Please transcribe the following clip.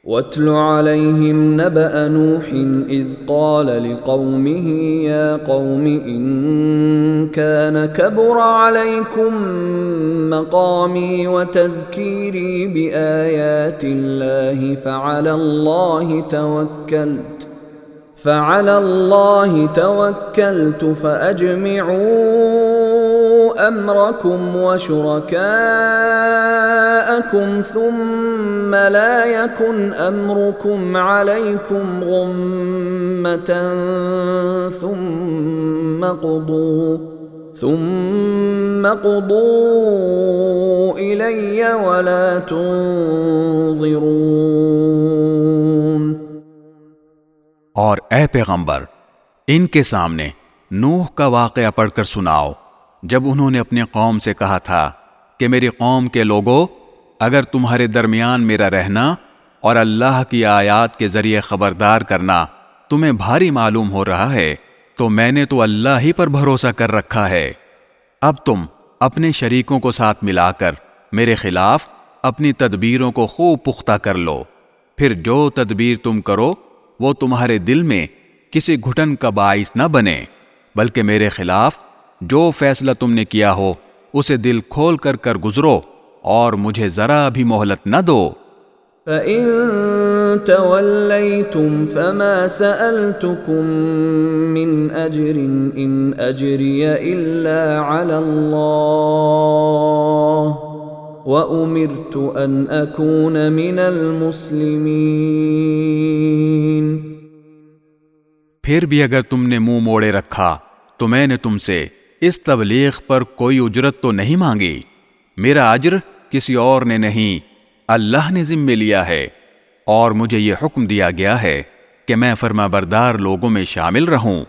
वत्लु अलैहिम नबअ नूहिन is क़ाल लिक़ौमिही या क़ौमि इन कान कबुरा अलैकुम मक़ामी व तज़कीरी बिआयातिल्लाहि फ़अलल्लाहि तवक्कल्तु फ़अजमिዑ अम्रकुम व शुरकाअकुम थुम्म ला यकुन अम्रुकुम अलैकुम गुम्मतन ثم قضوا إلي ولا تنظرون। और ए पैगंबर, इनके सामने नूह का वाक़या पढ़कर सुनाओ, जब उन्होंने अपनी कौम से कहा था कि मेरी कौम के लोगों, अगर तुम्हारे दरमियान मेरा रहना और अल्लाह की आयात के जरिए खबरदार करना तुम्हें भारी मालूम हो रहा है, तो मैंने तो अल्लाह ही पर भरोसा कर रखा है। अब तुम अपने शरीकों को साथ मिलाकर मेरे खिलाफ अपनी तदबीरों को खूब पुख्ता कर लो। फिर जो तदबीर तुम करो वो तुम्हारे दिल में किसी घुटन का बाइस न बने, बल्कि मेरे खिलाफ जो फैसला तुमने किया हो उसे दिल खोल कर गुजरो और मुझे जरा भी मोहलत न दो। फ़इन तवल्लैतुम फमा सअल्तुकुम मिन अज्रिन इन अज्रिय इल्ला अलल्लाह व उमिरतु अन अकून मिनल मुस्लिमीन। फिर भी अगर तुमने मुंह मोड़े रखा तो मैंने तुमसे इस तबलीग पर कोई उजरत तो नहीं मांगी। मेरा अज्र किसी और ने नहीं, अल्लाह ने जिम्मे लिया है, और मुझे ये हुक्म दिया गया है कि मैं फरमाबरदार लोगों में शामिल रहूं।